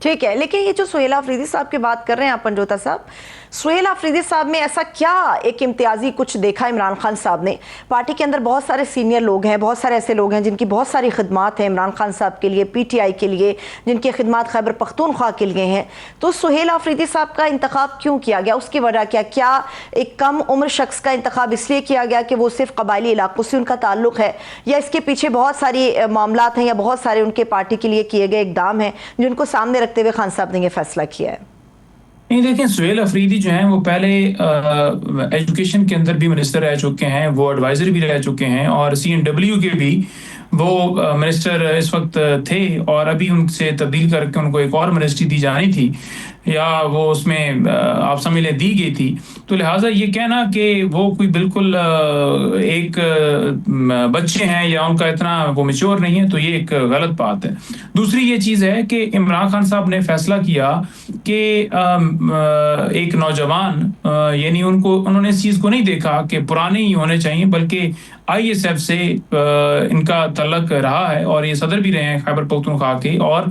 ٹھیک ہے، لیکن یہ جو سہیل آفریدی صاحب کی بات کر رہے ہیں آپ پنجوتا صاحب، سہیل آفریدی صاحب میں ایسا کیا ایک امتیازی کچھ دیکھا عمران خان صاحب نے؟ پارٹی کے اندر بہت سارے سینئر لوگ ہیں، بہت سارے ایسے لوگ ہیں جن کی بہت ساری خدمات ہیں عمران خان صاحب کے لیے، پی ٹی آئی کے لیے، جن کی خدمات خیبر پختونخوا کے لیے ہیں، تو سہیل آفریدی صاحب کا انتخاب کیوں کیا گیا؟ اس کی وجہ کیا ایک کم عمر شخص کا انتخاب اس لیے کیا گیا کہ وہ صرف قبائلی علاقوں سے ان کا تعلق ہے، یا اس کے پیچھے بہت ساری معاملات ہیں، یا بہت سارے ان کے پارٹی کے لیے کیے گئے اقدام ہیں جن کو سامنے رکھتے ہوئے خان صاحب نے یہ فیصلہ کیا ہے؟ نہیں دیکھیں، سہیل آفریدی جو ہیں وہ پہلے ایجوکیشن کے اندر بھی منسٹر رہ چکے ہیں، وہ ایڈوائزر بھی رہ چکے ہیں، اور سی این ڈبلیو کے بھی وہ منسٹر اس وقت تھے، اور ابھی ان سے تبدیل کر کے ان کو ایک اور منسٹری دی جانی تھی، یا وہ اس میں آپ سمجھ لیں دی گئی تھی. تو لہٰذا یہ کہنا کہ وہ کوئی بالکل ایک بچے ہیں یا ان کا اتنا وہ میچور نہیں ہے، تو یہ ایک غلط بات ہے. دوسری یہ چیز ہے کہ عمران خان صاحب نے فیصلہ کیا کہ ایک نوجوان، یعنی انہوں نے اس چیز کو نہیں دیکھا کہ پرانے ہی ہونے چاہیے، بلکہ آئی ایس ایف سے ان کا تعلق رہا ہے، اور یہ صدر بھی رہے ہیں خیبر پختونخوا کے، اور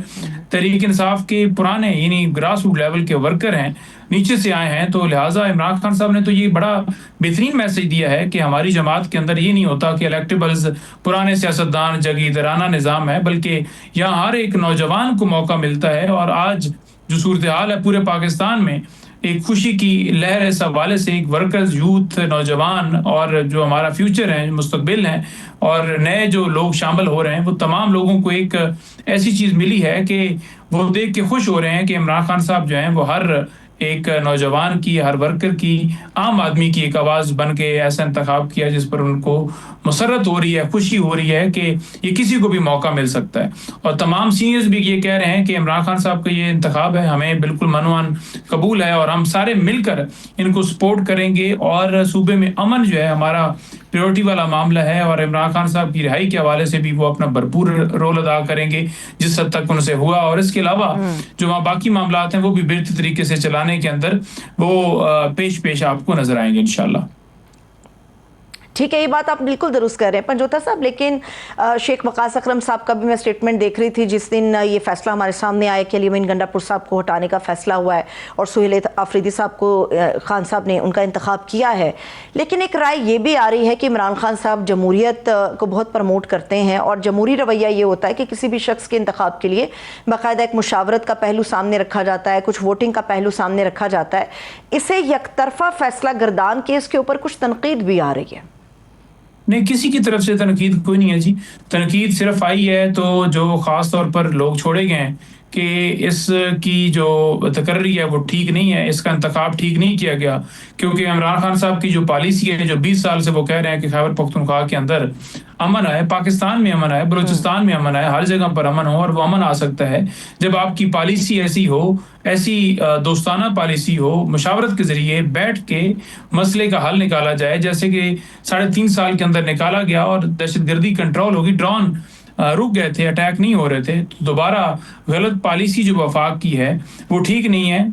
تحریک انصاف کے پرانے یعنی گراس روٹ لیول کے ورکر ہیں، نیچے سے آئے ہیں. تو لہٰذا عمران خان صاحب نے تو یہ بڑا بہترین میسج دیا ہے کہ ہماری جماعت کے اندر یہ نہیں ہوتا کہ الیکٹیبلز پرانے سیاستدان جگیردارانہ نظام ہے، بلکہ یہاں ہر ایک نوجوان کو موقع ملتا ہے. اور آج جو صورتحال ہے پورے پاکستان میں، ایک خوشی کی لہر اس حوالے سے ایک ورکرز، یوتھ، نوجوان، اور جو ہمارا فیوچر ہے، مستقبل ہیں، اور نئے جو لوگ شامل ہو رہے ہیں، وہ تمام لوگوں کو ایک ایسی چیز ملی ہے کہ وہ دیکھ کے خوش ہو رہے ہیں کہ عمران خان صاحب جو ہیں وہ ہر ایک نوجوان کی، ہر ورکر کی، عام آدمی کی ایک آواز بن کے ایسا انتخاب کیا جس پر ان کو مسرت ہو رہی ہے، خوشی ہو رہی ہے کہ یہ کسی کو بھی موقع مل سکتا ہے. اور تمام سینئرز بھی یہ کہہ رہے ہیں کہ عمران خان صاحب کا یہ انتخاب ہے ہمیں بالکل منوان قبول ہے، اور ہم سارے مل کر ان کو سپورٹ کریں گے، اور صوبے میں امن جو ہے ہمارا پریورٹی والا معاملہ ہے، اور عمران خان صاحب کی رہائی کے حوالے سے بھی وہ اپنا بھرپور رول ادا کریں گے جس حد تک ان سے ہوا. اور اس کے علاوہ جو وہاں باقی معاملات ہیں وہ بھی بہتر طریقے سے چلانے کے اندر وہ پیش آپ کو نظر آئیں گے انشاءاللہ. ٹھیک ہے، یہ بات آپ بالکل درست کر رہے ہیں پنجوتا صاحب، لیکن شیخ وقاص اکرم صاحب کا بھی میں سٹیٹمنٹ دیکھ رہی تھی جس دن یہ فیصلہ ہمارے سامنے آیا کہ علی امین گنڈا پور صاحب کو ہٹانے کا فیصلہ ہوا ہے اور سہیل آفریدی صاحب کو خان صاحب نے ان کا انتخاب کیا ہے. لیکن ایک رائے یہ بھی آ رہی ہے کہ عمران خان صاحب جمہوریت کو بہت پروموٹ کرتے ہیں، اور جمہوری رویہ یہ ہوتا ہے کہ کسی بھی شخص کے انتخاب کے لیے باقاعدہ ایک مشاورت کا پہلو سامنے رکھا جاتا ہے، کچھ ووٹنگ کا پہلو سامنے رکھا جاتا ہے. اسے یک طرفہ فیصلہ گردان کے اس کے اوپر کچھ تنقید بھی آ رہی ہے. نہیں، کسی کی طرف سے تنقید کوئی نہیں ہے جی. تنقید صرف آئی ہے تو جو خاص طور پر لوگ چھوڑے گئے ہیں کہ اس کی جو تقرری ہے وہ ٹھیک نہیں ہے، اس کا انتخاب ٹھیک نہیں کیا گیا، کیونکہ عمران خان صاحب کی جو پالیسی ہے، جو 20 سال سے وہ کہہ رہے ہیں کہ خیبر پختونخوا کے اندر امن آئے، پاکستان میں امن آئے، بلوچستان میں امن آئے، ہر جگہ پر امن ہو. اور وہ امن آ سکتا ہے جب آپ کی پالیسی ایسی ہو، ایسی دوستانہ پالیسی ہو، مشاورت کے ذریعے بیٹھ کے مسئلے کا حل نکالا جائے، جیسے کہ 3.5 سال کے اندر نکالا گیا، اور دہشت گردی کنٹرول ہوگی، ڈرون رک گئے تھے، اٹیک نہیں ہو رہے تھے. تو دوبارہ غلط پالیسی جو وفاق کی ہے وہ ٹھیک نہیں ہے.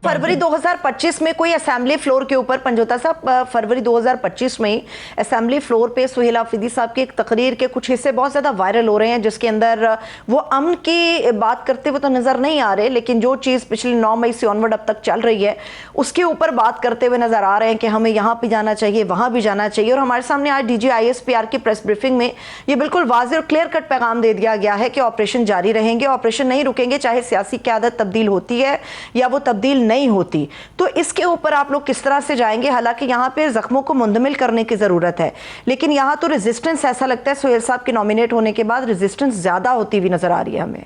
فروری 2025 میں کوئی اسمبلی فلور کے اوپر پنجوتا صاحب، فروری 2025 میں اسمبلی فلور پہ سہیل آفریدی صاحب کی ایک تقریر کے کچھ حصے بہت زیادہ وائرل ہو رہے ہیں، جس کے اندر وہ امن کی بات کرتے ہوئے تو نظر نہیں آ رہے، لیکن جو چیز پچھلے 9 مئی سے آنورڈ اب تک چل رہی ہے اس کے اوپر بات کرتے ہوئے نظر آ رہے ہیں کہ ہمیں یہاں پہ جانا چاہیے، وہاں بھی جانا چاہیے. اور ہمارے سامنے آج D G I S P R کی پریس بریفنگ میں یہ بالکل واضح اور کلیئر کٹ پیغام دے دیا گیا ہے کہ آپریشن جاری رہیں گے، آپریشن نہیں رکیں گے، چاہے سیاسی قیادت تبدیل ہوتی ہے یا وہ تبدیل نہیں ہوتی. تو اس کے اوپر آپ لوگ کس طرح سے جائیں گے؟ حالانکہ یہاں پہ زخموں کو مندمل کرنے کی ضرورت ہے، لیکن یہاں تو ریزسٹنس ایسا لگتا ہے سہیل صاحب کے نومینیٹ ہونے کے بعد ریزسٹنس زیادہ ہوتی ہوئی نظر آ رہی ہے ہمیں.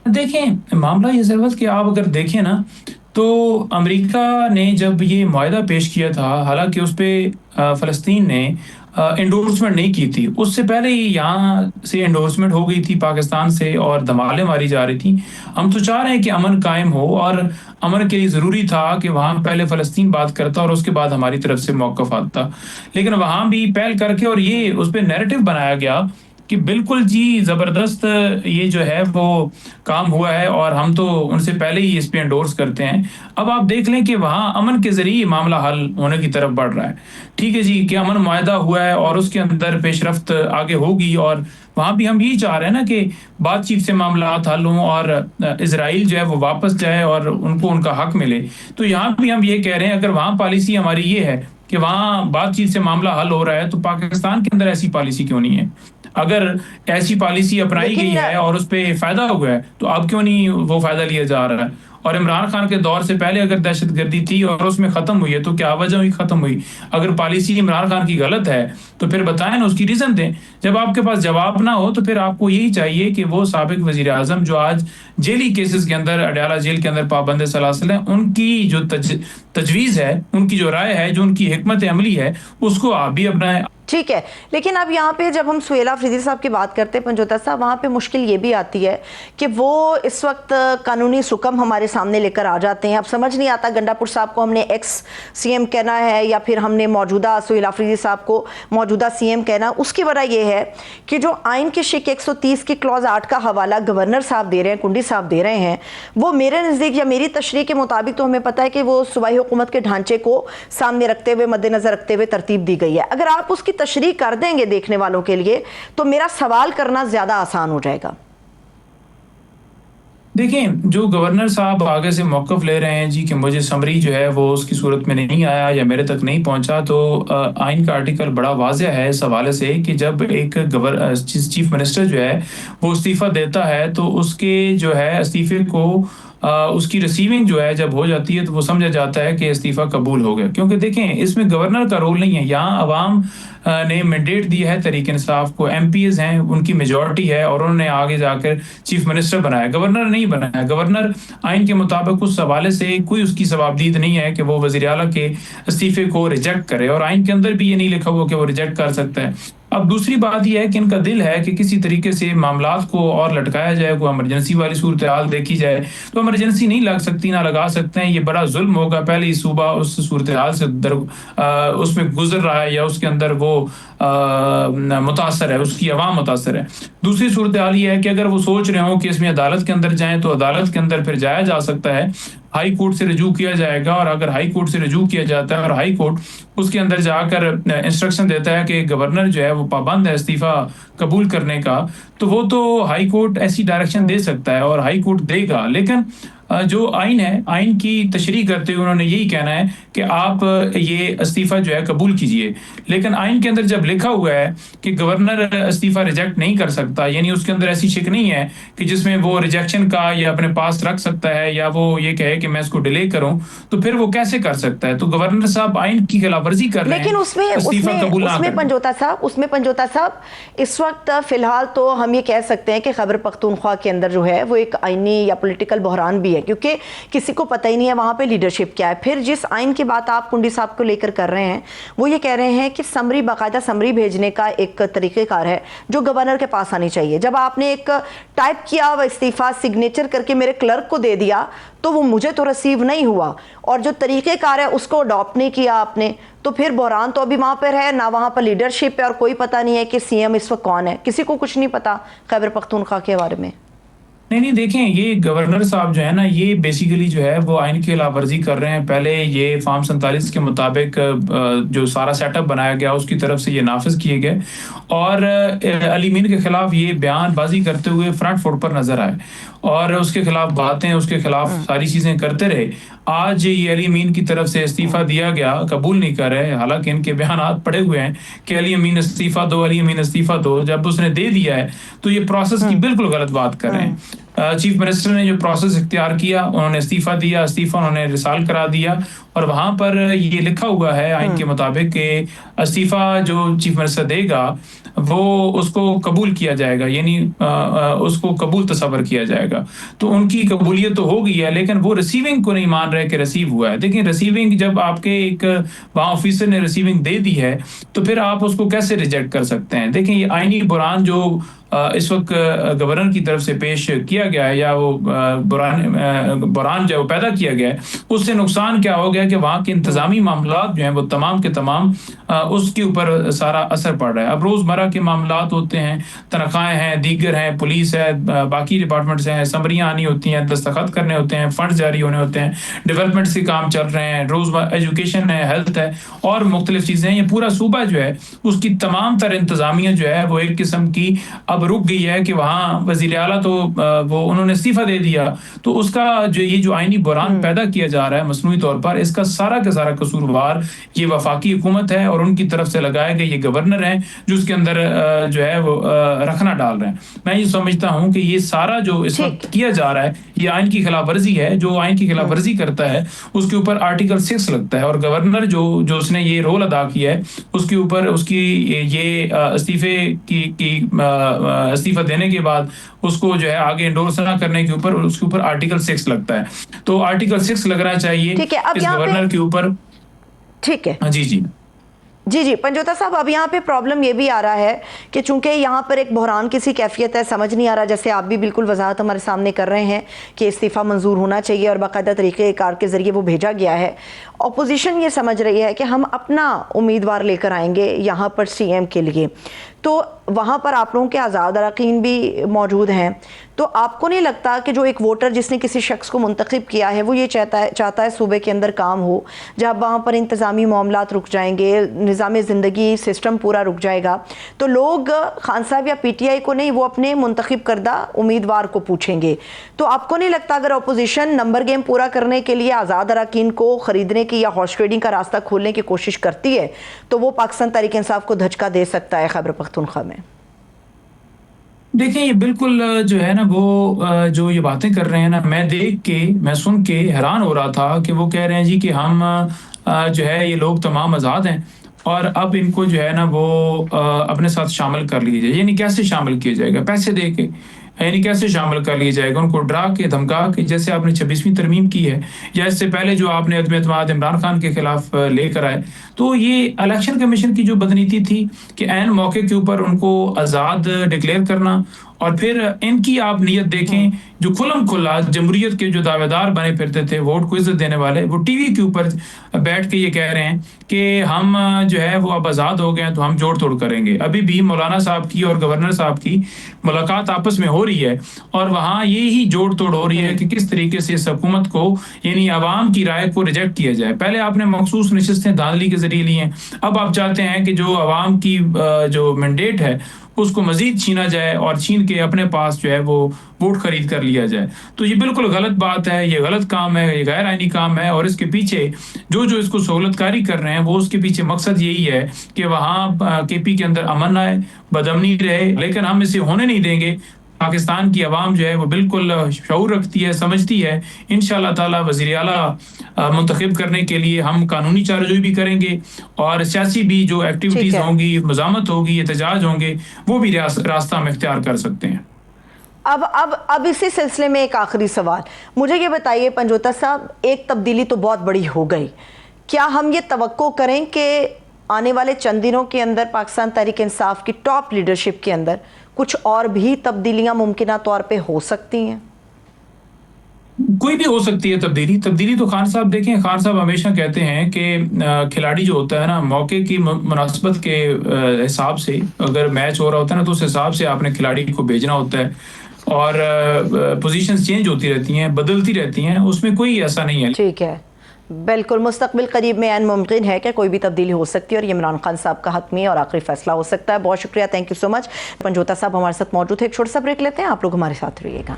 دیکھیں، معاملہ یہ ضرورت کہ آپ اگر دیکھیں نا تو امریکہ نے جب یہ معاہدہ پیش کیا تھا، حالانکہ اس پہ فلسطین نے انڈورسمنٹ نہیں کی تھی، اس سے پہلے ہی یہاں سے انڈورسمنٹ ہو گئی تھی پاکستان سے، اور دھمالیں ماری جا رہی تھیں. ہم تو چاہ رہے ہیں کہ امن قائم ہو، اور امن کے لیے ضروری تھا کہ وہاں پہلے فلسطین بات کرتا اور اس کے بعد ہماری طرف سے موقف آتا، لیکن وہاں بھی پہل کر کے اور یہ اس پہ نیریٹو بنایا گیا کہ بالکل جی زبردست یہ جو ہے وہ کام ہوا ہے اور ہم تو ان سے پہلے ہی اس پہ انڈورس کرتے ہیں. اب آپ دیکھ لیں کہ وہاں امن کے ذریعے معاملہ حل ہونے کی طرف بڑھ رہا ہے. ٹھیک ہے جی کہ امن معاہدہ ہوا ہے اور اس کے اندر پیش رفت آگے ہوگی, اور وہاں بھی ہم یہی چاہ رہے ہیں نا کہ بات چیت سے معاملات حل ہوں اور اسرائیل جو ہے وہ واپس جائے اور ان کو ان کا حق ملے. تو یہاں بھی ہم یہ کہہ رہے ہیں اگر وہاں پالیسی ہماری یہ ہے کہ وہاں بات چیت سے معاملہ حل ہو رہا ہے تو پاکستان کے اندر ایسی پالیسی کیوں نہیں ہے؟ اگر ایسی پالیسی اپنائی گئی ہے اور اس پہ فائدہ ہوا ہے تو اب کیوں نہیں وہ فائدہ لیا جا رہا ہے؟ اور عمران خان کے دور سے پہلے اگر دہشت گردی تھی اور اس میں ختم ہوئی ہے تو کیا وجہ ہوئی ختم ہوئی؟ اگر پالیسی عمران خان کی غلط ہے تو پھر بتائیں نا, اس کی ریزن دیں. جب آپ کے پاس جواب نہ ہو تو پھر آپ کو یہی چاہیے کہ وہ سابق وزیر اعظم جو آج جیلی کیسز کے اندر اڈیالہ جیل کے اندر پابند سلاسل ہیں, ان کی جو تجویز ہے, ان کی جو رائے ہے, جو ان کی حکمت عملی ہے, اس کو آپ بھی اپنائیں. ٹھیک ہے, لیکن اب یہاں پہ جب ہم سہیل آفریدی صاحب کی بات کرتے ہیں پنجوتا صاحب, وہاں پہ مشکل یہ بھی آتی ہے کہ وہ اس وقت قانونی حکم ہمارے سامنے لے کر آ جاتے ہیں. اب سمجھ نہیں آتا گنڈا پور صاحب کو ہم نے ایکس سی ایم کہنا ہے یا پھر ہم نے موجودہ سہیل آفریدی صاحب کو موجودہ سی ایم کہنا. اس کی وجہ یہ ہے کہ جو آئین کے شک 130 کی کلوز 8 کا حوالہ گورنر صاحب دے رہے ہیں, کنڈی صاحب دے رہے ہیں, وہ میرے نزدیک یا میری تشریح کے مطابق تو ہمیں پتہ ہے کہ وہ صوبائی حکومت کے ڈھانچے کو سامنے رکھتے ہوئے مد نظر رکھتے ہوئے ترتیب دی گئی ہے. اگر آپ اس کی تشریح کر دیں گے دیکھنے والوں کے لیے تو میرا سوال کرنا زیادہ آسان ہو جائے گا. دیکھیں, جو گورنر صاحب آگے سے موقف لے رہے ہیں جی کہ مجھے سمری جو ہے وہ اس کی صورت میں نہیں آیا یا میرے تک نہیں پہنچا, تو آئین کا آرٹیکل بڑا واضح ہے اس حوالے سے کہ جب ایک چیف منسٹر جو ہے وہ استعفیٰ دیتا ہے تو اس کے جو ہے استعفے کو اس کی ریسیونگ جو ہے جب ہو جاتی ہے تو وہ سمجھا جاتا ہے کہ استعفیٰ قبول ہو گیا. کیونکہ دیکھیں اس میں گورنر کا رول نہیں ہے, یہاں عوام نے مینڈیٹ دیا ہے تحریک انصاف کو, ایم پی ایز ہیں, ان کی میجورٹی ہے اور انہوں نے آگے جا کر چیف منسٹر بنایا, گورنر نہیں بنایا. گورنر آئین کے مطابق اس حوالے سے کوئی اس کی ثوابدید نہیں ہے کہ وہ وزیر اعلیٰ کے استعفے کو ریجیکٹ کرے, اور آئین کے اندر بھی یہ نہیں لکھا ہوا کہ وہ ریجیکٹ کر سکتا ہے. اب دوسری بات یہ ہے کہ ان کا دل ہے کہ کسی طریقے سے معاملات کو اور لٹکایا جائے, کوئی ایمرجنسی والی صورتحال دیکھی جائے, تو ایمرجنسی نہیں لگ سکتی, نہ لگا سکتے ہیں, یہ بڑا ظلم ہوگا. پہلے ہی صوبہ اس صورتحال سے اس میں گزر رہا ہے یا اس کے اندر وہ متاثر ہے, اس کی عوام متاثر ہے. دوسری صورتحال یہ ہے کہ اگر وہ سوچ رہے ہوں کہ اس میں عدالت کے اندر جائیں تو عدالت کے اندر پھر جایا جا سکتا ہے, ہائی کورٹ سے رجوع کیا جائے گا, اور اگر ہائی کورٹ سے رجوع کیا جاتا ہے اور ہائی کورٹ اس کے اندر جا کر انسٹرکشن دیتا ہے کہ گورنر جو ہے وہ پابند ہے استعفیٰ قبول کرنے کا, تو وہ تو ہائی کورٹ ایسی ڈائریکشن دے سکتا ہے اور ہائی کورٹ دے گا. لیکن جو آئین ہے, آئین کی تشریح کرتے ہوئے انہوں نے یہی کہنا ہے کہ آپ یہ استعفیٰ جو ہے قبول کیجئے. لیکن آئین کے اندر جب لکھا ہوا ہے کہ گورنر استعفیٰ ریجیکٹ نہیں کر سکتا, یعنی اس کے اندر ایسی شک نہیں ہے کہ جس میں وہ ریجیکشن کا یا اپنے پاس رکھ سکتا ہے یا وہ یہ کہے کہ میں اس کو ڈیلے کروں, تو پھر وہ کیسے کر سکتا ہے؟ تو گورنر صاحب آئین کی خلاف ورزی کر رہے ہیں. لیکن اس میں پنجوتا صاحب اس وقت فی الحال تو ہم یہ کہہ سکتے ہیں کہ خیبر پختونخوا کے اندر جو ہے وہ ایک آئینی یا پولیٹیکل بحران بھی ہے, کیونکہ کسی کو پتہ ہی نہیں ہے وہاں پہ لیڈرشپ کیا ہے. پھر جس آئین کی بات آپ کنڈی صاحب کو لے کر رہے ہیں وہ یہ کہہ رہے ہیں کہ سمری, باقاعدہ سمری بھیجنے کا ایک طریقہ کار ہے جو گورنر کے پاس آنی چاہیے. جب آپ نے ایک ٹائپ کیا وہ استعفیٰ سگنیچر کر کے میرے کلرک کو دے دیا تو وہ مجھے تو ریسیو نہیں ہوا, اور جو طریقہ کار ہے اس کو اڈاپٹ نہیں کیا آپ نے, تو پھر بحران تو ابھی وہاں پر ہے, نہ وہاں پر لیڈرشپ ہے اور کوئی پتہ نہیں ہے کہ سی ایم اس وقت کون ہے. کسی کو کچھ نہیں پتا خیبر پختونخوا کے بارے میں. نہیں دیکھیں, یہ گورنر صاحب جو ہے نا یہ بیسیکلی جو ہے وہ آئین کی خلاف ورزی کر رہے ہیں. پہلے یہ فارم 47 کے مطابق جو سارا سیٹ اپ بنایا گیا اس کی طرف سے یہ نافذ کیے گئے, اور علی امین کے خلاف یہ بیان بازی کرتے ہوئے فرنٹ فوٹ پر نظر آئے اور اس کے خلاف باتیں, اس کے خلاف ساری چیزیں کرتے رہے. آج یہ علی امین کی طرف سے استعفیٰ دیا گیا, قبول نہیں کر رہے, حالانکہ ان کے بیانات پڑے ہوئے ہیں کہ علی امین استعفیٰ دو, علی امین استعفیٰ دو. جب اس نے دے دیا ہے تو یہ پروسیس کی بالکل غلط بات کر رہے ہیں. چیف منسٹر نے جو پروسیس اختیار کیا, انہوں نے استعفیٰ دیا, استعفیٰ انہوں نے رسال کرا دیا, اور وہاں پر یہ لکھا ہوا ہے آئین کے مطابق کہ استعفیٰ جو چیف منسٹر دے گا وہ اس کو قبول کیا جائے گا, یعنی اس کو قبول تصور کیا جائے گا. تو ان کی قبولیت تو ہو گئی ہے, لیکن وہ ریسیونگ کو نہیں مان رہے کہ ریسیو ہوا ہے. دیکھیں, ریسیونگ جب آپ کے ایک وہاں آفیسر نے ریسیونگ دے دی ہے تو پھر آپ اس کو کیسے ریجیکٹ کر سکتے ہیں؟ دیکھیں, یہ آئینی بحران جو اس وقت گورنر کی طرف سے پیش کیا گیا ہے یا وہ بحران جو پیدا کیا گیا ہے, اس سے نقصان کیا ہو گیا ہے کہ وہاں کے انتظامی معاملات جو ہیں وہ تمام کے تمام اس کے اوپر سارا اثر پڑ رہا ہے. اب روزمرہ کے معاملات ہوتے ہیں, تنخواہیں ہیں, دیگر ہیں, پولیس ہے, باقی ڈپارٹمنٹس ہیں, سمریاں آنی ہوتی ہیں, دستخط کرنے ہوتے ہیں, فنڈ جاری ہونے ہوتے ہیں, ڈیولپمنٹ کے کام چل رہے ہیں, روزمرہ ایجوکیشن ہے, ہیلتھ ہے اور مختلف چیزیں ہیں. یہ پورا صوبہ جو ہے اس کی تمام تر انتظامیہ جو ہے وہ ایک قسم کی اب رک گئی ہے کہ وہاں وزیر اعلیٰ تو وہ انہوں نے استعفیٰ دے دیا, تو اس کا جو یہ جو آئینی بحران پیدا کیا جا رہا ہے مصنوعی طور پر, اس کا سارا کا سارا قصوروار یہ وفاقی حکومت ہے اور ان کی طرف سے لگائے گئے یہ گورنر ہیں جو اس کے اندر جو ہے وہ رکھنا ڈال رہے ہیں. میں یہ سمجھتا ہوں کہ یہ سارا جو اس وقت کیا جا رہا ہے یہ آئین کی خلاف ورزی ہے. جو آئین کی خلاف ورزی کرتا ہے اس کے اوپر آرٹیکل 6 لگتا ہے, اور گورنر جو اس نے یہ رول ادا کیا ہے اس کے اوپر اس کی یہ استعفیٰ دینے کے بعد اس کو جو ہے آگے انڈورس نہ کرنے کے اوپر اس کے اوپر آرٹیکل 6 لگتا ہے. تو آرٹیکل 6 لگنا چاہیے اس گورنر کے اوپر. ٹھیک ہے, جی جی پنجوتا صاحب, اب یہاں پہ پرابلم یہ بھی آ رہا ہے کہ چونکہ یہاں پر ایک بحران کسی کیفیت ہے, سمجھ نہیں آ رہا, جیسے آپ بھی بالکل وضاحت ہمارے سامنے کر رہے ہیں کہ استعفیٰ منظور ہونا چاہیے اور باقاعدہ طریقہ کار کے ذریعے وہ بھیجا گیا ہے. اپوزیشن یہ سمجھ رہی ہے کہ ہم اپنا امیدوار لے کر آئیں گے یہاں پر سی ایم کے لیے, تو وہاں پر آپ لوگوں کے آزاد اراکین بھی موجود ہیں, تو آپ کو نہیں لگتا کہ جو ایک ووٹر جس نے کسی شخص کو منتخب کیا ہے وہ یہ چاہتا ہے صوبے کے اندر کام ہو, جب وہاں پر انتظامی معاملات رک جائیں گے, نظام زندگی سسٹم پورا رک جائے گا, تو لوگ خان صاحب یا پی ٹی آئی کو نہیں, وہ اپنے منتخب کردہ امیدوار کو پوچھیں گے. تو آپ کو نہیں لگتا اگر اپوزیشن نمبر گیم پورا کرنے کے لیے آزاد اراکین کو خریدنے کی یا ہارس ٹریڈنگ کا راستہ کھولنے کی کوشش کرتی ہے تو وہ پاکستان تحریک انصاف کو دھچکا دے سکتا ہے خیبر پختونخوا میں؟ دیکھیں یہ بالکل جو ہے نا وہ جو یہ باتیں کر رہے ہیں نا, میں سن کے حیران ہو رہا تھا کہ وہ کہہ رہے ہیں جی کہ ہم جو ہے یہ لوگ تمام آزاد ہیں اور اب ان کو جو ہے نا وہ اپنے ساتھ شامل کر لیجیے. یعنی کیسے شامل کیا جائے گا؟ پیسے دے کے, یعنی کیسے شامل کر لیا جائے گا؟ ان کو ڈرا کے دھمکا کے, جیسے آپ نے 26ویں ترمیم کی ہے یا اس سے پہلے جو آپ نے عدم اعتماد عمران خان کے خلاف لے کر آئے. تو یہ الیکشن کمیشن کی جو بدنیتی تھی کہ عین موقع کے اوپر ان کو آزاد ڈکلیئر کرنا, اور پھر ان کی آپ نیت دیکھیں جو کھلم کھلا جمہوریت کے جو دعوے دار بنے پھرتے تھے, ووٹ کو عزت دینے والے, وہ ٹی وی کے اوپر بیٹھ کے یہ کہہ رہے ہیں کہ ہم جو ہے وہ اب آزاد ہو گئے ہیں تو ہم جوڑ توڑ کریں گے. ابھی بھی مولانا صاحب کی اور گورنر صاحب کی ملاقات آپس میں ہو رہی ہے اور وہاں یہی جوڑ توڑ ہو رہی ہے کہ کس طریقے سے اس حکومت کو یعنی عوام کی رائے کو ریجیکٹ کیا جائے. پہلے آپ نے مخصوص نشستیں دھاندلی کے ذریعے لی ہیں, اب آپ چاہتے ہیں کہ جو عوام کی جو مینڈیٹ ہے اس کو مزید چھینا جائے اور چھین کے اپنے پاس جو ہے وہ ووٹ خرید کر لیا جائے. تو یہ بالکل غلط بات ہے, یہ غلط کام ہے, یہ غیر آئینی کام ہے, اور اس کے پیچھے جو اس کو سہولت کاری کر رہے ہیں وہ اس کے پیچھے مقصد یہی ہے کہ وہاں کے پی کے اندر امن آئے, بدامنی رہے. لیکن ہم اسے ہونے نہیں دیں گے. پاکستان کی عوام جو ہے وہ بالکل شعور رکھتی ہے, سمجھتی ہے. انشاءاللہ تعالی وزیر اعلیٰ منتخب کرنے کے لیے ہم قانونی چارجوئی بھی کریں گے اور سیاسی بھی جو ایکٹیویٹیز ہوں گی, مزاحمت ہوگی, احتجاج ہوں گے, وہ بھی راستہ ہم اختیار کر سکتے ہیں. اب اسی سلسلے میں ایک آخری سوال مجھے یہ بتائیے پنجوتا صاحب, ایک تبدیلی تو بہت بڑی ہو گئی, کیا ہم یہ توقع کریں کہ آنے والے چند دنوں کے اندر پاکستان تحریک انصاف کی ٹاپ لیڈرشپ کے اندر کچھ اور بھی تبدیلیاں ممکنہ طور پہ ہو سکتی ہیں؟ کوئی بھی ہو سکتی ہے تبدیلی تو خان صاحب دیکھیں, خان صاحب ہمیشہ کہتے ہیں کہ کھلاڑی جو ہوتا ہے نا موقع کی مناسبت کے حساب سے, اگر میچ ہو رہا ہوتا ہے نا تو اس حساب سے آپ نے کھلاڑی کو بھیجنا ہوتا ہے, اور پوزیشنز چینج ہوتی رہتی ہیں, بدلتی رہتی ہیں, اس میں کوئی ایسا نہیں ہے. ٹھیک ہے, بالکل مستقبل قریب میں عین ممکن ہے کہ کوئی بھی تبدیلی ہو سکتی ہے اور یہ عمران خان صاحب کا حتمی اور آخری فیصلہ ہو سکتا ہے. بہت شکریہ, تھینک یو سو مچ. پنجوتا صاحب ہمارے ساتھ موجود ہے, ایک چھوٹا سا بریک لیتے ہیں, آپ لوگ ہمارے ساتھ رہیے گا.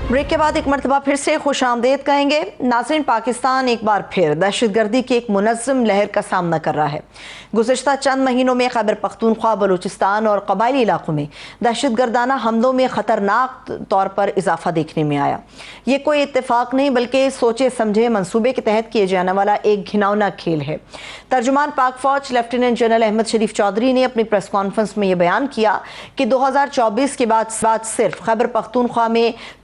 بریک کے بعد ایک مرتبہ پھر سے خوش آمدید کہیں گے. ناظرین, پاکستان ایک بار پھر دہشت گردی کی ایک منظم لہر کا سامنا کر رہا ہے. گزشتہ چند مہینوں میں خیبر پختونخوا, بلوچستان اور قبائلی علاقوں میں دہشت گردانہ حملوں میں خطرناک طور پر اضافہ دیکھنے میں آیا. یہ کوئی اتفاق نہیں بلکہ سوچے سمجھے منصوبے کے تحت کیے جانے والا ایک گھناؤنا کھیل ہے. ترجمان پاک فوج لیفٹیننٹ جنرل احمد شریف چودھری نے اپنی پریس کانفرنس میں یہ بیان کیا کہ 2024 کے بعد صرف خیبر پختونخوا میں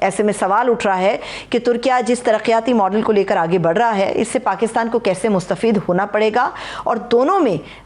ایسے میں سوال اٹھ رہا ہے کہ ترکیہ جس ترقیاتی ماڈل کو لے کر آگے بڑھ رہا ہے اس سے پاکستان کو کیسے مستفید ہونا پڑے گا, اور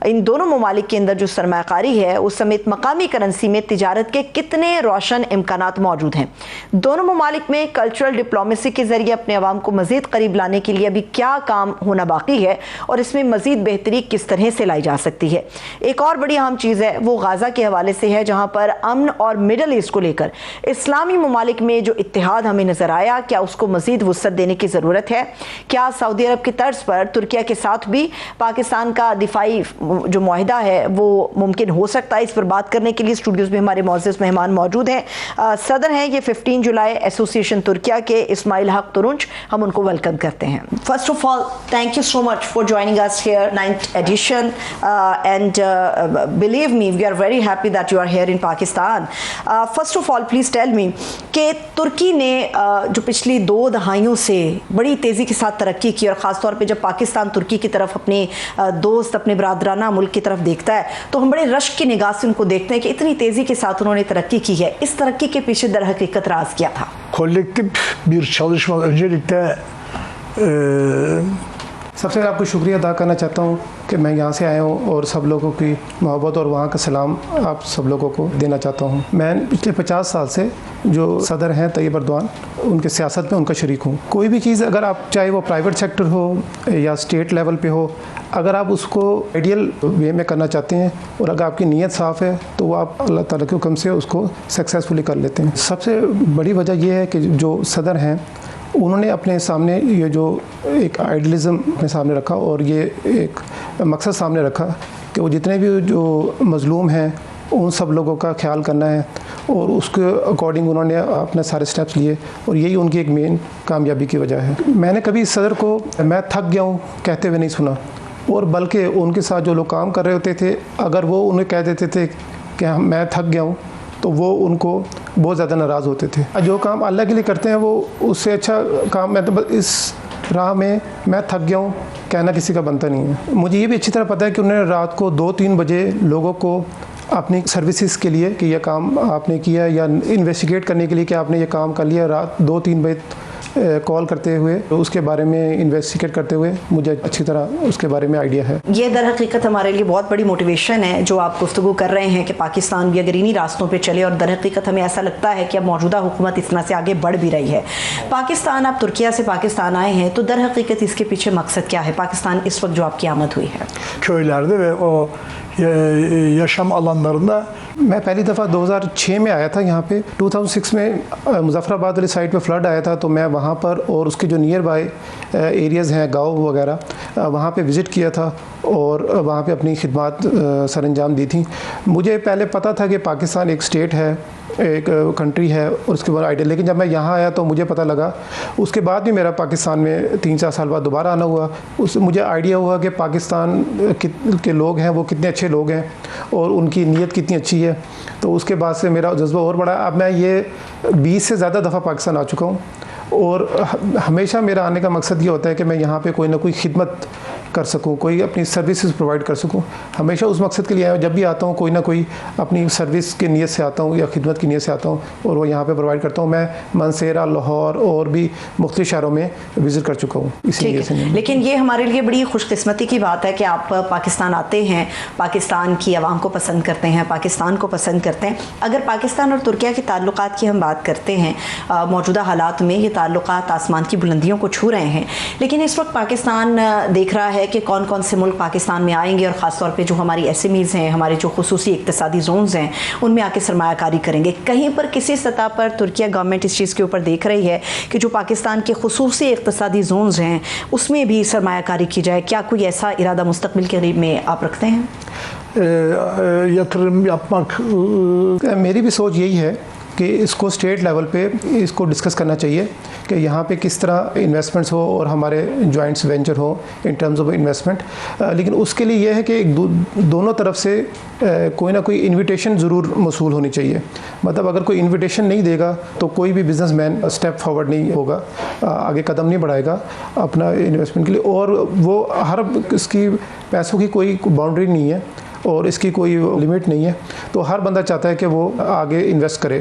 ان دونوں ممالک کے اندر جو سرمایہ کاری ہے اس سمیت مقامی کرنسی میں تجارت کے کتنے روشن امکانات موجود ہیں. دونوں ممالک میں کلچرل ڈپلومیسی کے ذریعے اپنے عوام کو مزید قریب لانے کے لیے ابھی کیا کام ہونا باقی ہے اور اس میں مزید بہتری کس طرح سے لائی جا سکتی ہے. ایک اور بڑی اہم چیز ہے وہ غازہ کے حوالے سے ہے, جہاں پر امن اور مڈل ایسٹ کو لے کر اسلامی ممالک میں جو اتحاد ہمیں نظر آیا, کیا اس کو مزید وسعت دینے کی ضرورت ہے؟ کیا سعودی عرب کی طرز پر ترکیہ کے ساتھ بھی پاکستان کا دفاعی جو معاہدہ ہے وہ ممکن ہو سکتا ہے؟ اس پر بات کرنے کے لیے اسٹوڈیوز میں ہمارے معزز مہمان موجود ہیں. صدر ہیں یہ 15 جولائی ایسوسی ایشن ترکیہ کے اسماعیل حق ترنج, ہم ان کو ویلکم کرتے ہیں. First of all thank you so much for joining us here 9th edition and believe me we are very happy that you are here in Pakistan. First of all please tell me کہ ترکی نے جو پچھلی 2 دہائیوں سے بڑی تیزی کے ساتھ ترقی کی, اور خاص طور پہ جب پاکستان ترکی کی طرف اپنے دوست اپنے برادرانہ ملک کی طرف دیکھتا ہے تو ہم بڑے رشک کی نگاہ سے ان کو دیکھتے ہیں کہ اتنی تیزی کے ساتھ انہوں نے ترقی کی ہے. اس ترقی کے پیچھے در حقیقت راز کیا تھا؟ kolektif bir çalışma. Öncelikle سب سے آپ کو شکریہ ادا کرنا چاہتا ہوں کہ میں یہاں سے آیا ہوں اور سب لوگوں کی محبت اور وہاں کا سلام آپ سب لوگوں کو دینا چاہتا ہوں. میں پچھلے 50 سال سے جو صدر ہیں طیب اردوان ان کے سیاست میں ان کا شریک ہوں. کوئی بھی چیز اگر آپ چاہے وہ پرائیویٹ سیکٹر ہو یا اسٹیٹ لیول پہ ہو, اگر آپ اس کو آئیڈیل وے میں کرنا چاہتے ہیں اور اگر آپ کی نیت صاف ہے تو وہ آپ اللہ تعالیٰ کے حکم سے اس کو سکسیزفلی کر لیتے ہیں. سب سے بڑی وجہ یہ ہے کہ جو صدر ہیں انہوں نے اپنے سامنے یہ جو ایک آئیڈیلزم اپنے سامنے رکھا اور یہ ایک مقصد سامنے رکھا کہ وہ جتنے بھی جو مظلوم ہیں ان سب لوگوں کا خیال کرنا ہے, اور اس کے اکارڈنگ انہوں نے اپنے سارے سٹیپس لیے, اور یہی ان کی ایک مین کامیابی کی وجہ ہے. میں نے کبھی صدر کو میں تھک گیا ہوں کہتے ہوئے نہیں سنا, اور بلکہ ان کے ساتھ جو لوگ کام کر رہے ہوتے تھے اگر وہ انہیں کہہ دیتے تھے کہ میں تھک گیا ہوں تو وہ ان کو بہت زیادہ ناراض ہوتے تھے. جو کام اللہ کے لیے کرتے ہیں وہ اس سے اچھا کام میں تو اس راہ میں تھک گیا ہوں کہنا کسی کا بنتا نہیں ہے. مجھے یہ بھی اچھی طرح پتہ ہے کہ انہوں نے رات کو 2-3 بجے لوگوں کو اپنی سروسز کے لیے کہ یہ کام آپ نے کیا یا انویسٹیگیٹ کرنے کے لیے کہ آپ نے یہ کام کر لیا, رات 2-3 بجے کال کرتے ہوئے اس کے بارے میں انویسٹیگیٹ کرتے ہوئے مجھے اچھی طرح اس کے بارے میں آئیڈیا ہے. یہ در حقیقت ہمارے لیے بہت بڑی موٹیویشن ہے جو آپ گفتگو کر رہے ہیں کہ پاکستان بھی اگر انہی راستوں پہ چلے, اور در حقیقت ہمیں ایسا لگتا ہے کہ اب موجودہ حکومت اس طرح سے آگے بڑھ بھی رہی ہے. پاکستان, آپ ترکیہ سے پاکستان آئے ہیں تو در حقیقت اس کے پیچھے مقصد کیا ہے؟ پاکستان اس وقت جو آپ کی آمد ہوئی ہے köylerde ve o yaşam alanlarında. میں پہلی دفعہ 2006 میں آیا تھا یہاں پہ. 2006 میں مظفر آباد والی سائٹ پہ فلڈ آیا تھا تو میں وہاں پر اور اس کے جو نیئر بائی ایریاز ہیں گاؤں وغیرہ وہاں پہ وزٹ کیا تھا اور وہاں پہ اپنی خدمات سر انجام دی تھیں. مجھے پہلے پتہ تھا کہ پاکستان ایک اسٹیٹ ہے, ایک کنٹری ہے اور اس کے بعد آئیڈیا, لیکن جب میں یہاں آیا تو مجھے پتہ لگا, اس کے بعد بھی میرا پاکستان میں 3-4 سال بعد دوبارہ آنا ہوا, اس مجھے آئیڈیا ہوا کہ پاکستان کے لوگ ہیں وہ کتنے اچھے لوگ ہیں اور ان کی نیت کتنی اچھی ہے. تو اس کے بعد سے میرا جذبہ اور بڑھا. اب میں یہ 20 سے زیادہ دفعہ پاکستان آ چکا ہوں, اور ہمیشہ میرا آنے کا مقصد یہ ہوتا ہے کہ میں یہاں پہ کوئی نہ کوئی خدمت کر سکوں, کوئی اپنی سروسز پرووائڈ کر سکوں. ہمیشہ اس مقصد کے لیے آیا, جب بھی آتا ہوں کوئی نہ کوئی اپنی سروس کی نیت سے آتا ہوں یا خدمت کی نیت سے آتا ہوں اور وہ یہاں پہ پرووائڈ کرتا ہوں. میں منصیرہ, لاہور اور بھی مختلف شہروں میں وزٹ کر چکا ہوں اسی لیے سے. لیکن یہ ہمارے لیے بڑی خوش قسمتی کی بات ہے کہ آپ پاکستان آتے ہیں, پاکستان کی عوام کو پسند کرتے ہیں, پاکستان کو پسند کرتے ہیں. اگر پاکستان اور ترکیہ کے تعلقات کی ہم بات کرتے ہیں, موجودہ حالات میں یہ تعلقات آسمان کی بلندیوں کو چھو رہے ہیں, لیکن اس وقت پاکستان دیکھ رہا ہے کہ کون کون سے ملک پاکستان میں آئیں گے, اور خاص طور پہ جو ہماری ایس ایم ایز ہیں, ہمارے جو خصوصی اقتصادی زونز ہیں, ان میں آ کے سرمایہ کاری کریں گے. کہیں پر کسی سطح پر ترکیہ گورنمنٹ اس چیز کے اوپر دیکھ رہی ہے کہ جو پاکستان کے خصوصی اقتصادی زونز ہیں اس میں بھی سرمایہ کاری کی جائے؟ کیا کوئی ایسا ارادہ مستقبل کے قریب میں آپ رکھتے ہیں؟ Yatırım yapmak. میری بھی سوچ یہی ہے کہ اس کو اسٹیٹ لیول پہ اس کو ڈسکس کرنا چاہیے کہ یہاں پہ کس طرح انویسٹمنٹس ہو اور ہمارے joints venture who in terms of investment. لیکن اس کے لیے یہ ہے کہ دونوں طرف سے کوئی نہ کوئی انویٹیشن ضرور موصول ہونی چاہیے. مطلب اگر کوئی انویٹیشن نہیں دے گا تو کوئی بھی بزنس مین اسٹیپ فارورڈ نہیں ہوگا, آگے قدم نہیں بڑھائے گا اپنا انویسٹمنٹ کے لیے. اور وہ ہر اس کی پیسوں کی کوئی باؤنڈری نہیں ہے, اور اس کی کوئی لمٹ نہیں ہے. تو ہر بندہ چاہتا ہے کہ وہ آگے انویسٹ کرے,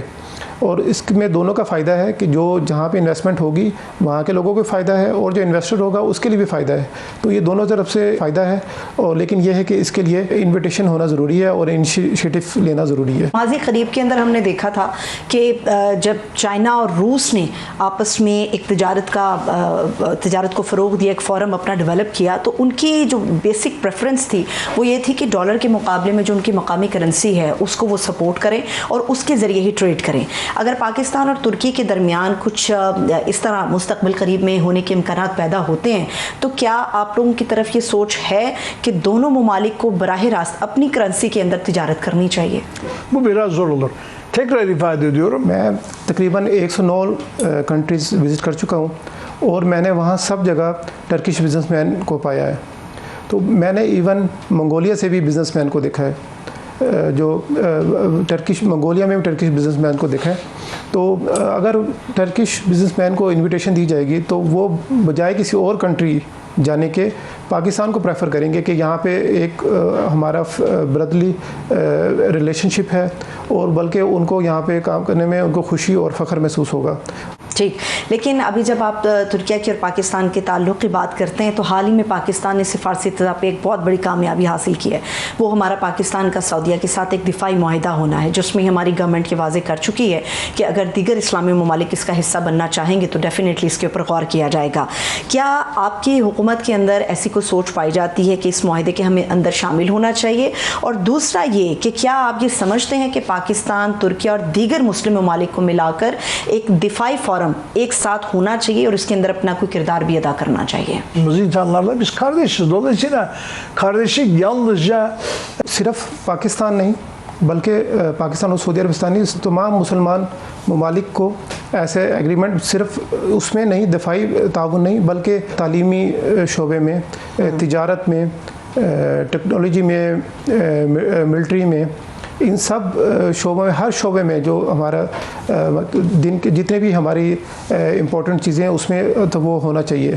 اور اس میں دونوں کا فائدہ ہے کہ جو جہاں پہ انویسٹمنٹ ہوگی وہاں کے لوگوں کو فائدہ ہے, اور جو انویسٹر ہوگا اس کے لیے بھی فائدہ ہے. تو یہ دونوں طرف سے فائدہ ہے, اور لیکن یہ ہے کہ اس کے لیے انویٹیشن ہونا ضروری ہے اور انیشیٹو لینا ضروری ہے. ماضی قریب کے اندر ہم نے دیکھا تھا کہ جب چائنا اور روس نے آپس میں ایک تجارت کو فروغ دیا, ایک فورم اپنا ڈیولپ کیا, تو ان کی جو بیسک پریفرنس تھی وہ یہ تھی کہ ڈالر کے مقابلے میں جو ان کی مقامی کرنسی ہے اس کو وہ سپورٹ کریں اور اس کے ذریعے ہی ٹریڈ کریں. اگر پاکستان اور ترکی کے درمیان کچھ اس طرح مستقبل قریب میں ہونے کے امکانات پیدا ہوتے ہیں, تو کیا آپ لوگوں کی طرف یہ سوچ ہے کہ دونوں ممالک کو براہ راست اپنی کرنسی کے اندر تجارت کرنی چاہیے؟ Bu biraz zor olur. Tekrar ifade ediyorum. میں تقریباً 109 کنٹریز وزٹ کر چکا ہوں, اور میں نے وہاں سب جگہ ٹرکش بزنس مین کو پایا ہے. تو میں نے ایون منگولیا سے بھی بزنس مین کو دیکھا ہے, جو منگولیا میں بھی ٹرکش بزنس مین کو دیکھا ہے. تو اگر ٹرکش بزنس مین کو انویٹیشن دی جائے گی تو وہ بجائے کسی اور کنٹری جانے کے پاکستان کو پریفر کریں گے کہ یہاں پہ ایک ہمارا برادرلی ریلیشن شپ ہے, اور بلکہ ان کو یہاں پہ کام کرنے میں ان کو خوشی اور فخر محسوس ہوگا. ٹھیک, لیکن ابھی جب آپ ترکیہ کی اور پاکستان کے تعلق کی بات کرتے ہیں تو حال ہی میں پاکستان نے سفارتی فضا پہ ایک بہت بڑی کامیابی حاصل کی ہے. وہ ہمارا پاکستان کا سعودیہ کے ساتھ ایک دفاعی معاہدہ ہونا ہے, جس میں ہماری گورنمنٹ یہ واضح کر چکی ہے کہ اگر دیگر اسلامی ممالک اس کا حصہ بننا چاہیں گے تو ڈیفینیٹلی اس کے اوپر غور کیا جائے گا. کیا آپ کی حکومت کے اندر ایسی کوئی سوچ پائی جاتی ہے کہ اس معاہدے کے ہمیں اندر شامل ہونا چاہیے؟ اور دوسرا یہ کہ کیا آپ یہ سمجھتے ہیں کہ پاکستان, ترکیہ اور دیگر مسلم ممالک کو ملا کر ایک دفاعی فورم ایک ساتھ ہونا چاہیے اور اس کے اندر اپنا کوئی کردار بھی ادا کرنا چاہیے؟ İnsanlarla biz kardeşiz. Dolayısıyla kardeşlik yalnızca صرف پاکستان نہیں بلکہ پاکستان اور سعودی عربستان تمام مسلمان ممالک کو ایسے ایگریمنٹ صرف اس میں نہیں, دفاعی تعاون نہیں, بلکہ تعلیمی شعبے میں, تجارت میں, ٹیکنالوجی میں, ملٹری میں, ان سب شعبوں میں, ہر شعبے میں جو ہمارا دن کے جتنے بھی ہماری امپورٹنٹ چیزیں ہیں اس میں تو وہ ہونا چاہیے,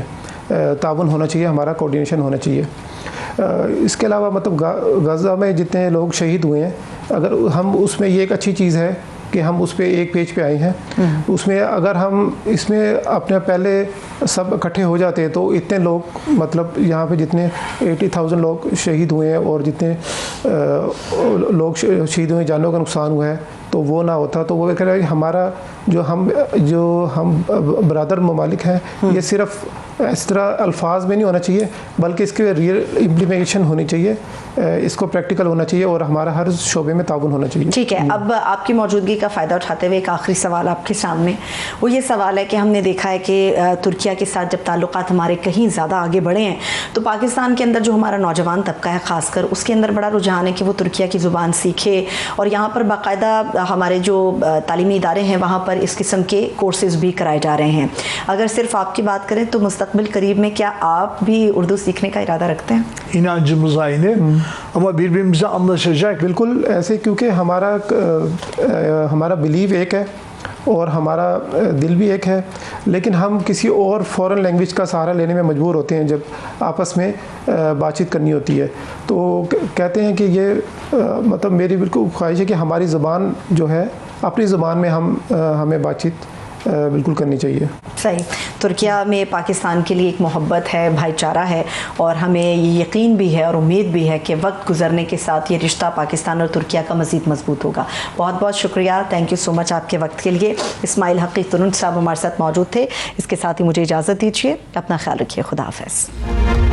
تعاون ہونا چاہیے, ہمارا کوارڈینیشن ہونا چاہیے. اس کے علاوہ مطلب غزہ میں جتنے لوگ شہید ہوئے ہیں, اگر ہم اس میں یہ ایک اچھی چیز ہے کہ ہم اس پہ ایک پیج پہ آئے ہیں. اس میں اگر ہم اس میں اپنے پہلے سب اکٹھے ہو جاتے ہیں تو اتنے لوگ مطلب یہاں پہ جتنے 80,000 لوگ شہید ہوئے ہیں اور جتنے لوگ شہید ہوئے, جانوں کا نقصان ہوا ہے, تو وہ نہ ہوتا. تو وہ کہہ رہا ہے ہمارا جو ہم برادر ممالک ہیں, یہ صرف اس طرح الفاظ میں نہیں ہونا چاہیے بلکہ اس کے ریئل امپلیمنٹیشن ہونی چاہیے, اس کو پریکٹیکل ہونا چاہیے اور ہمارا ہر شعبے میں تعاون ہونا چاہیے. ٹھیک ہے, اب آپ کی موجودگی کا فائدہ اٹھاتے ہوئے ایک آخری سوال آپ کے سامنے. وہ یہ سوال ہے کہ ہم نے دیکھا ہے کہ ترکیہ کے ساتھ جب تعلقات ہمارے کہیں زیادہ آگے بڑھے ہیں تو پاکستان کے اندر جو ہمارا نوجوان طبقہ ہے خاص کر, اس کے اندر بڑا رجحان ہے کہ وہ ترکیہ کی زبان سیکھے, اور یہاں پر باقاعدہ ہمارے جو تعلیمی ادارے ہیں وہاں پر اس قسم کے کورسز بھی کرائے جا رہے ہیں. اگر صرف آپ کی بات کریں تو مستقبل قریب میں کیا آپ بھی اردو سیکھنے کا ارادہ رکھتے ہیں؟ inancımız aynı ama birbirimize anlaşacak. بالکل ایسے, کیونکہ ہمارا بلیو ایک ہے اور ہمارا دل بھی ایک ہے, لیکن ہم کسی اور فورن لینگویج کا سہارا لینے میں مجبور ہوتے ہیں جب آپس میں بات چیت کرنی ہوتی ہے. تو کہتے ہیں کہ یہ مطلب میری بالکل خواہش ہے کہ ہماری زبان جو ہے اپنی زبان میں ہمیں بات چیت بالکل کرنی چاہیے. صحیح. ترکیہ میں پاکستان کے لیے ایک محبت ہے, بھائی چارہ ہے, اور ہمیں یہ یقین بھی ہے اور امید بھی ہے کہ وقت گزرنے کے ساتھ یہ رشتہ پاکستان اور ترکیہ کا مزید مضبوط ہوگا. بہت بہت شکریہ, تھینک یو سو مچ آپ کے وقت کے لیے. اسماعیل حقی ترنج صاحب ہمارے ساتھ موجود تھے. اس کے ساتھ ہی مجھے اجازت دیجیے, اپنا خیال رکھیے, خدا حافظ.